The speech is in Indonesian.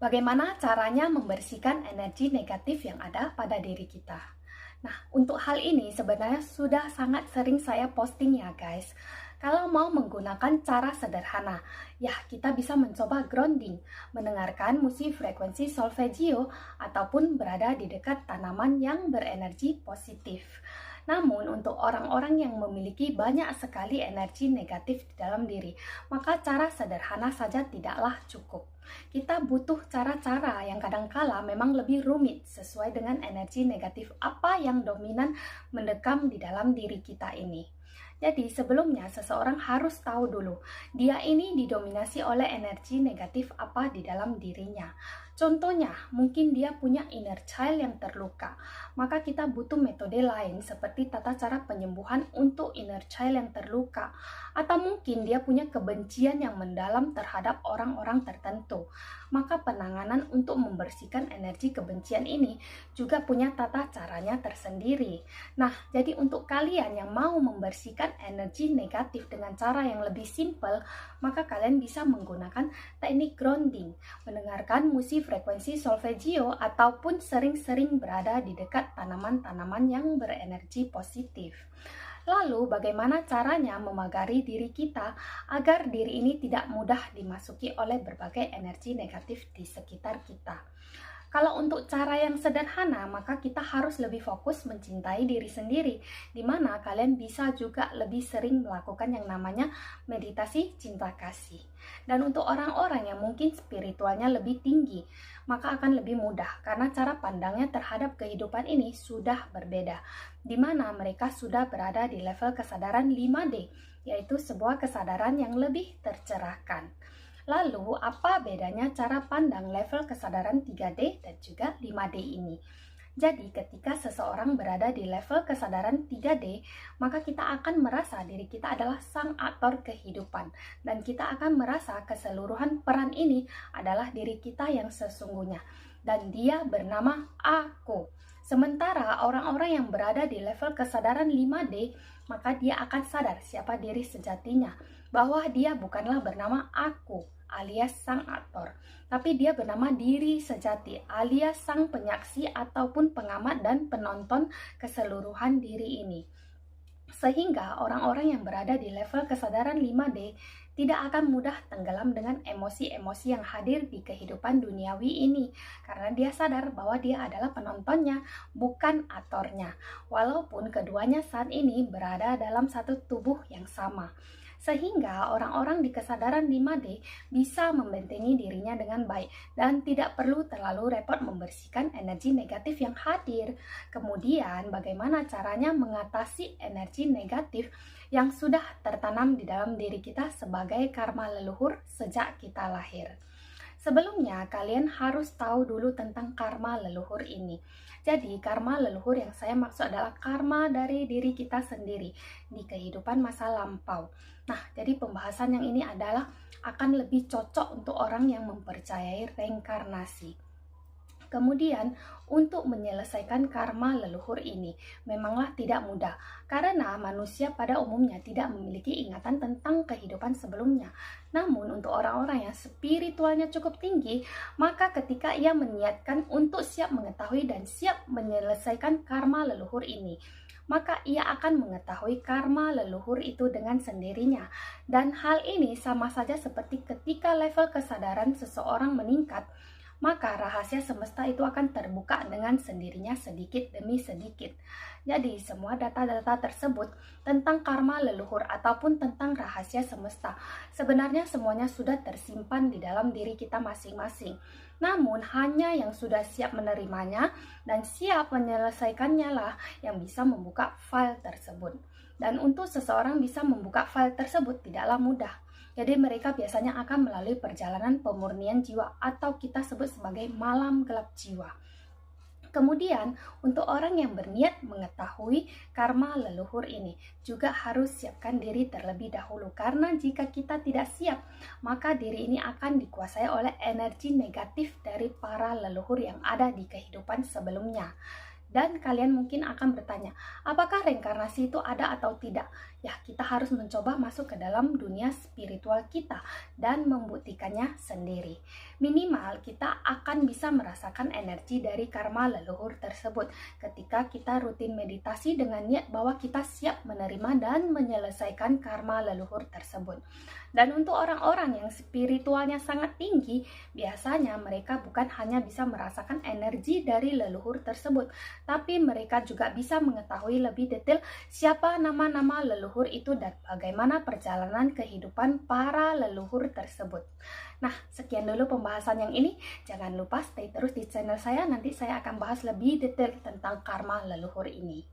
Bagaimana caranya membersihkan energi negatif yang ada pada diri kita? Nah, untuk hal ini sebenarnya sudah sangat sering saya posting ya guys. Kalau mau menggunakan cara sederhana, ya kita bisa mencoba grounding, mendengarkan musik frekuensi solfeggio, ataupun berada di dekat tanaman yang berenergi positif. Namun, untuk orang-orang yang memiliki banyak sekali energi negatif di dalam diri, maka cara sederhana saja tidaklah cukup. Kita butuh cara-cara yang kadangkala memang lebih rumit sesuai dengan energi negatif apa yang dominan mendekam di dalam diri kita ini. Jadi sebelumnya seseorang harus tahu dulu, dia ini didominasi oleh energi negatif apa di dalam dirinya. Contohnya, mungkin dia punya inner child yang terluka, maka kita butuh metode lain seperti tata cara penyembuhan untuk inner child yang terluka. Atau mungkin dia punya kebencian yang mendalam terhadap orang-orang tertentu, maka penanganan untuk membersihkan energi kebencian ini juga punya tata caranya tersendiri. Nah, jadi untuk kalian yang mau membersihkan energi negatif dengan cara yang lebih simpel, maka kalian bisa menggunakan teknik grounding, mendengarkan musik frekuensi solfeggio, ataupun sering-sering berada di dekat tanaman-tanaman yang berenergi positif. Lalu, bagaimana caranya memagari diri kita agar diri ini tidak mudah dimasuki oleh berbagai energi negatif di sekitar kita? Kalau untuk cara yang sederhana, maka kita harus lebih fokus mencintai diri sendiri, di mana kalian bisa juga lebih sering melakukan yang namanya meditasi cinta kasih. Dan untuk orang-orang yang mungkin spiritualnya lebih tinggi, maka akan lebih mudah karena cara pandangnya terhadap kehidupan ini sudah berbeda, di mana mereka sudah berada di level kesadaran 5D, yaitu sebuah kesadaran yang lebih tercerahkan. Lalu, apa bedanya cara pandang level kesadaran 3D dan juga 5D ini? Jadi, ketika seseorang berada di level kesadaran 3D, maka kita akan merasa diri kita adalah sang aktor kehidupan, dan kita akan merasa keseluruhan peran ini adalah diri kita yang sesungguhnya, dan dia bernama aku. Sementara orang-orang yang berada di level kesadaran 5D, maka dia akan sadar siapa diri sejatinya, bahwa dia bukanlah bernama aku alias sang aktor, tapi dia bernama diri sejati alias sang penyaksi ataupun pengamat dan penonton keseluruhan diri ini. Sehingga orang-orang yang berada di level kesadaran 5D tidak akan mudah tenggelam dengan emosi-emosi yang hadir di kehidupan duniawi ini, karena dia sadar bahwa dia adalah penontonnya, bukan aktornya, walaupun keduanya saat ini berada dalam satu tubuh yang sama. Sehingga orang-orang di kesadaran 5D bisa membentengi dirinya dengan baik dan tidak perlu terlalu repot membersihkan energi negatif yang hadir. Kemudian, bagaimana caranya mengatasi energi negatif yang sudah tertanam di dalam diri kita sebagai karma leluhur sejak kita lahir? Sebelumnya, kalian harus tahu dulu tentang karma leluhur ini. Jadi, karma leluhur yang saya maksud adalah karma dari diri kita sendiri di kehidupan masa lampau. Nah, jadi pembahasan yang ini adalah akan lebih cocok untuk orang yang mempercayai reinkarnasi. Kemudian, untuk menyelesaikan karma leluhur ini memanglah tidak mudah, karena manusia pada umumnya tidak memiliki ingatan tentang kehidupan sebelumnya. Namun, untuk orang-orang yang spiritualnya cukup tinggi, maka ketika ia meniatkan untuk siap mengetahui dan siap menyelesaikan karma leluhur ini, maka ia akan mengetahui karma leluhur itu dengan sendirinya. Dan hal ini sama saja seperti ketika level kesadaran seseorang meningkat, maka rahasia semesta itu akan terbuka dengan sendirinya sedikit demi sedikit. Jadi semua data-data tersebut tentang karma leluhur ataupun tentang rahasia semesta, sebenarnya semuanya sudah tersimpan di dalam diri kita masing-masing. Namun hanya yang sudah siap menerimanya dan siap menyelesaikannya lah yang bisa membuka file tersebut. Dan untuk seseorang bisa membuka file tersebut tidaklah mudah. Jadi mereka biasanya akan melalui perjalanan pemurnian jiwa atau kita sebut sebagai malam gelap jiwa. Kemudian, untuk orang yang berniat mengetahui karma leluhur ini, juga harus siapkan diri terlebih dahulu. Karena jika kita tidak siap, maka diri ini akan dikuasai oleh energi negatif dari para leluhur yang ada di kehidupan sebelumnya. Dan kalian mungkin akan bertanya, apakah reinkarnasi itu ada atau tidak? Ya, kita harus mencoba masuk ke dalam dunia spiritual kita dan membuktikannya sendiri. Minimal kita akan bisa merasakan energi dari karma leluhur tersebut ketika kita rutin meditasi dengan niat bahwa kita siap menerima dan menyelesaikan karma leluhur tersebut. Dan untuk orang-orang yang spiritualnya sangat tinggi, biasanya mereka bukan hanya bisa merasakan energi dari leluhur tersebut, tapi mereka juga bisa mengetahui lebih detail siapa nama-nama leluhur itu dan bagaimana perjalanan kehidupan para leluhur tersebut. Nah, sekian dulu pembahasan yang ini. Jangan lupa stay terus di channel saya, nanti saya akan bahas lebih detail tentang karma leluhur ini.